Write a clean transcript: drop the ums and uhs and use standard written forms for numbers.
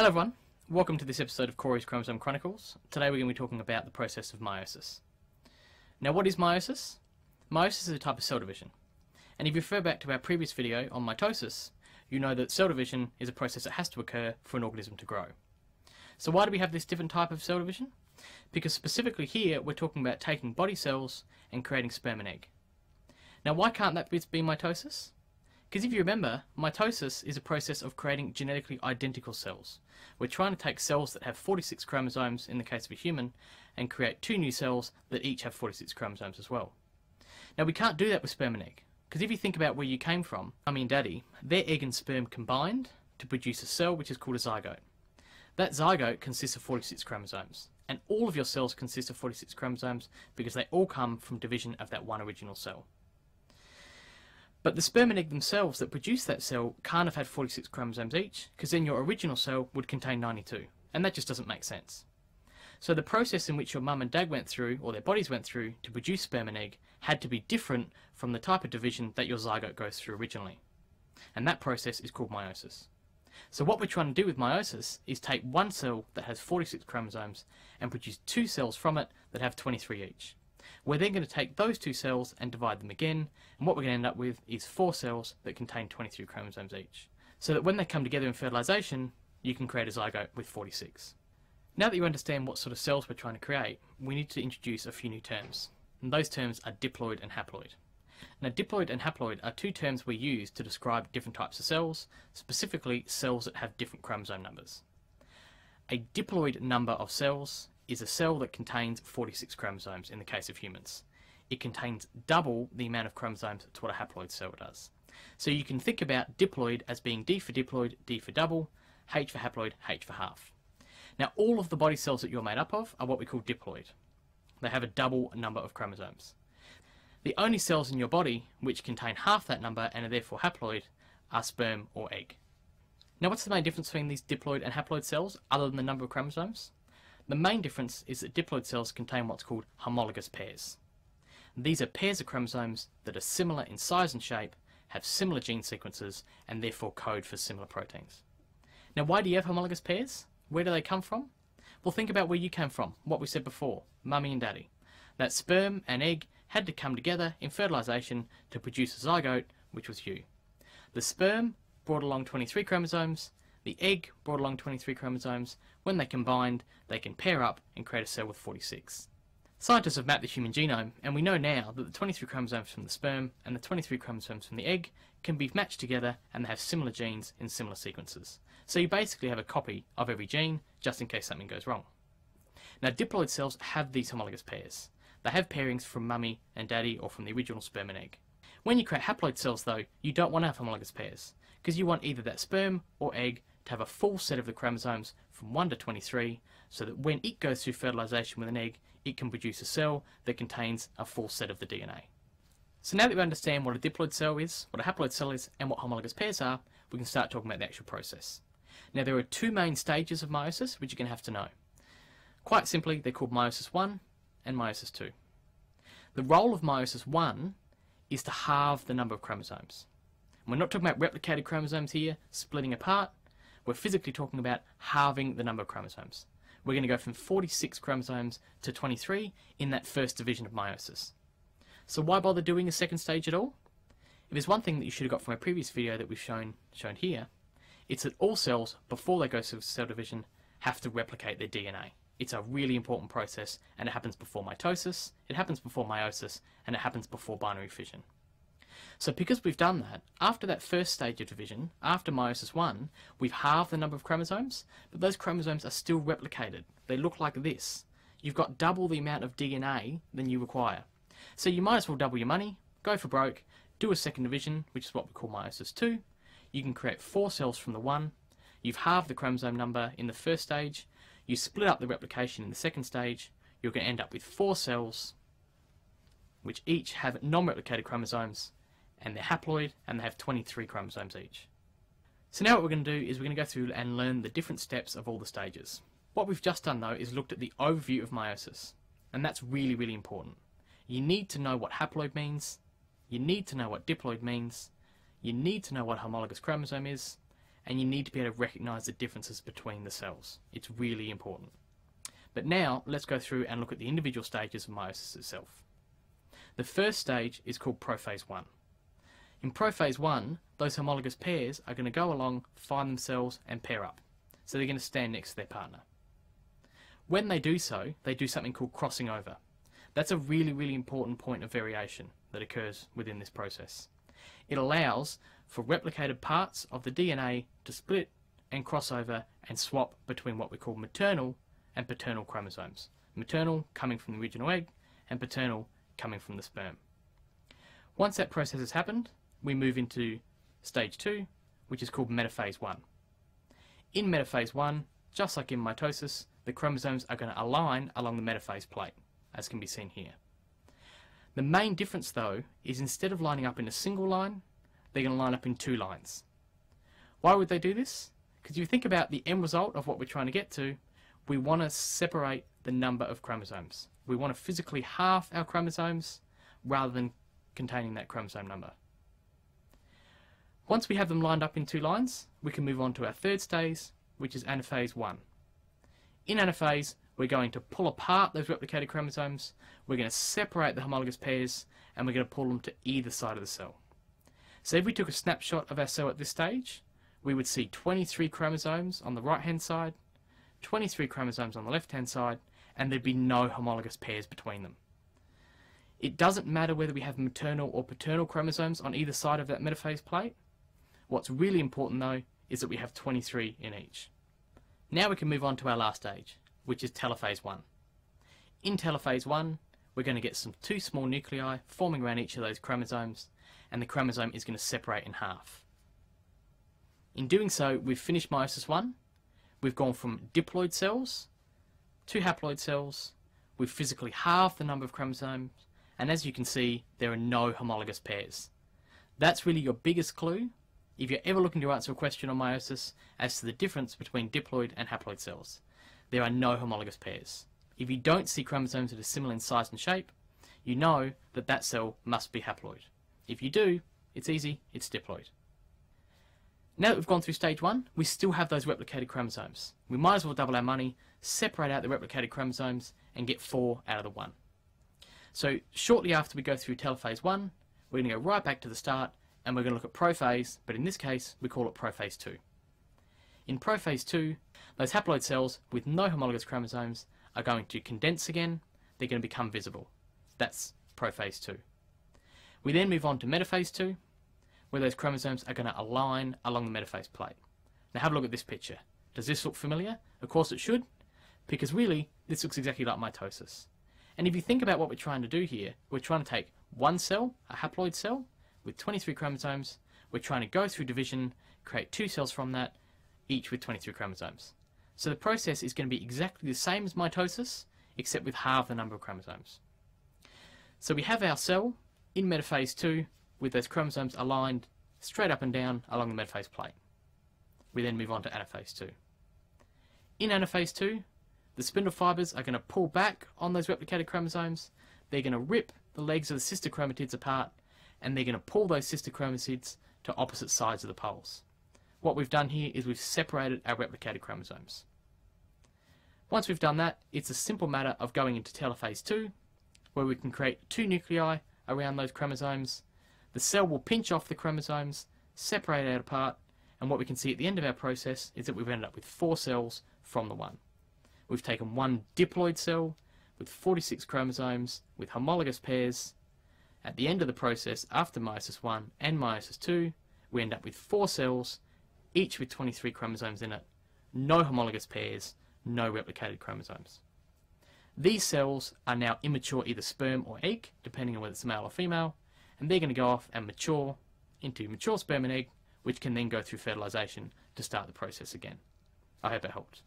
Hello everyone, welcome to this episode of Corey's Chromosome Chronicles. Today we're going to be talking about the process of meiosis. Now what is meiosis? Meiosis is a type of cell division. And if you refer back to our previous video on mitosis, you know that cell division is a process that has to occur for an organism to grow. So why do we have this different type of cell division? Because specifically here we're talking about taking body cells and creating sperm and egg. Now why can't that be mitosis? Because if you remember, mitosis is a process of creating genetically identical cells. We're trying to take cells that have 46 chromosomes in the case of a human and create two new cells that each have 46 chromosomes as well. Now we can't do that with sperm and egg, because if you think about where you came from, mummy and daddy, their egg and sperm combined to produce a cell which is called a zygote. That zygote consists of 46 chromosomes, and all of your cells consist of 46 chromosomes because they all come from division of that one original cell. But the sperm and egg themselves that produce that cell can't have had 46 chromosomes each, because then your original cell would contain 92, and that just doesn't make sense. So the process in which your mum and dad went through, or their bodies went through, to produce sperm and egg had to be different from the type of division that your zygote goes through originally. And that process is called meiosis. So what we're trying to do with meiosis is take one cell that has 46 chromosomes and produce two cells from it that have 23 each. We're then going to take those two cells and divide them again, and what we're going to end up with is 4 cells that contain 23 chromosomes each. So that when they come together in fertilisation, you can create a zygote with 46. Now that you understand what sort of cells we're trying to create, we need to introduce a few new terms. And those terms are diploid and haploid. Now diploid and haploid are two terms we use to describe different types of cells, specifically cells that have different chromosome numbers. A diploid number of cells is a cell that contains 46 chromosomes in the case of humans. It contains double the amount of chromosomes to what a haploid cell does. So you can think about diploid as being D for diploid, D for double, H for haploid, H for half. Now all of the body cells that you're made up of are what we call diploid. They have a double number of chromosomes. The only cells in your body which contain half that number and are therefore haploid are sperm or egg. Now what's the main difference between these diploid and haploid cells other than the number of chromosomes? The main difference is that diploid cells contain what's called homologous pairs. These are pairs of chromosomes that are similar in size and shape, have similar gene sequences, and therefore code for similar proteins. Now why do you have homologous pairs? Where do they come from? Well, think about where you came from, what we said before, mummy and daddy. That sperm and egg had to come together in fertilisation to produce a zygote, which was you. The sperm brought along 23 chromosomes, the egg brought along 23 chromosomes. When they combined, they can pair up and create a cell with 46. Scientists have mapped the human genome, and we know now that the 23 chromosomes from the sperm and the 23 chromosomes from the egg can be matched together and they have similar genes in similar sequences. So you basically have a copy of every gene, just in case something goes wrong. Now diploid cells have these homologous pairs. They have pairings from mummy and daddy or from the original sperm and egg. When you create haploid cells though, you don't want to have homologous pairs, because you want either that sperm or egg to have a full set of the chromosomes from 1 to 23, so that when it goes through fertilisation with an egg, it can produce a cell that contains a full set of the DNA. So now that we understand what a diploid cell is, what a haploid cell is, and what homologous pairs are, we can start talking about the actual process. Now there are two main stages of meiosis which you're going to have to know. Quite simply, they're called meiosis 1 and meiosis 2. The role of meiosis 1 is to halve the number of chromosomes. And we're not talking about replicated chromosomes here, splitting apart. We're physically talking about halving the number of chromosomes. We're going to go from 46 chromosomes to 23 in that first division of meiosis. So why bother doing a second stage at all? If there's one thing that you should have got from a previous video that we've shown here, it's that all cells, before they go through cell division, have to replicate their DNA. It's a really important process, and it happens before mitosis, it happens before meiosis, and it happens before binary fission. So because we've done that, after that first stage of division, after meiosis 1, we've halved the number of chromosomes, but those chromosomes are still replicated. They look like this. You've got double the amount of DNA than you require. So you might as well double your money, go for broke, do a second division, which is what we call meiosis 2. You can create 4 cells from the 1. You've halved the chromosome number in the first stage. You split up the replication in the second stage. You're going to end up with 4 cells, which each have non-replicated chromosomes, and they're haploid, and they have 23 chromosomes each. So now what we're going to do is we're going to go through and learn the different steps of all the stages. What we've just done though is looked at the overview of meiosis, and that's really, really important. You need to know what haploid means, you need to know what diploid means, you need to know what homologous chromosome is, and you need to be able to recognise the differences between the cells. It's really important. But now, let's go through and look at the individual stages of meiosis itself. The first stage is called prophase 1. In prophase 1, those homologous pairs are going to go along, find themselves, and pair up. So they're going to stand next to their partner. When they do so, they do something called crossing over. That's a really, really important point of variation that occurs within this process. It allows for replicated parts of the DNA to split and cross over and swap between what we call maternal and paternal chromosomes. Maternal coming from the original egg and paternal coming from the sperm. Once that process has happened, we move into stage 2, which is called metaphase 1. In metaphase 1, just like in mitosis, the chromosomes are going to align along the metaphase plate, as can be seen here. The main difference though is instead of lining up in a single line, they're going to line up in 2 lines. Why would they do this? Because if you think about the end result of what we're trying to get to, we want to separate the number of chromosomes. We want to physically halve our chromosomes rather than containing that chromosome number. Once we have them lined up in 2 lines, we can move on to our third stage, which is anaphase 1. In anaphase, we're going to pull apart those replicated chromosomes, we're going to separate the homologous pairs, and we're going to pull them to either side of the cell. So if we took a snapshot of our cell at this stage, we would see 23 chromosomes on the right-hand side, 23 chromosomes on the left-hand side, and there'd be no homologous pairs between them. It doesn't matter whether we have maternal or paternal chromosomes on either side of that metaphase plate. What's really important though is that we have 23 in each. Now we can move on to our last stage, which is telophase 1. In telophase 1, we're going to get some 2 small nuclei forming around each of those chromosomes, and the chromosome is going to separate in half. In doing so, we've finished meiosis 1. We've gone from diploid cells to haploid cells. We've physically halved the number of chromosomes, and as you can see, there are no homologous pairs. That's really your biggest clue if you're ever looking to answer a question on meiosis as to the difference between diploid and haploid cells. There are no homologous pairs. If you don't see chromosomes that are similar in size and shape, you know that that cell must be haploid. If you do, it's easy, it's diploid. Now that we've gone through stage 1, we still have those replicated chromosomes. We might as well double our money, separate out the replicated chromosomes, and get 4 out of the 1. So shortly after we go through telophase 1, we're going to go right back to the start, and we're going to look at prophase, but in this case, we call it prophase 2. In prophase 2, those haploid cells with no homologous chromosomes are going to condense again, they're going to become visible. That's prophase 2. We then move on to metaphase 2, where those chromosomes are going to align along the metaphase plate. Now have a look at this picture. Does this look familiar? Of course it should, because really, this looks exactly like mitosis. And if you think about what we're trying to do here, we're trying to take one cell, a haploid cell, with 23 chromosomes, we're trying to go through division, create 2 cells from that, each with 23 chromosomes. So the process is going to be exactly the same as mitosis, except with half the number of chromosomes. So we have our cell in metaphase 2 with those chromosomes aligned straight up and down along the metaphase plate. We then move on to anaphase 2. In anaphase 2, the spindle fibers are going to pull back on those replicated chromosomes, they're going to rip the legs of the sister chromatids apart, and they're going to pull those sister chromatids to opposite sides of the poles. What we've done here is we've separated our replicated chromosomes. Once we've done that, it's a simple matter of going into telophase 2, where we can create 2 nuclei around those chromosomes. The cell will pinch off the chromosomes, separate out apart, and what we can see at the end of our process is that we've ended up with 4 cells from the 1. We've taken one diploid cell with 46 chromosomes with homologous pairs. At the end of the process, after meiosis 1 and meiosis 2, we end up with 4 cells, each with 23 chromosomes in it, no homologous pairs, no replicated chromosomes. These cells are now immature either sperm or egg, depending on whether it's male or female, and they're going to go off and mature into mature sperm and egg, which can then go through fertilization to start the process again. I hope it helped.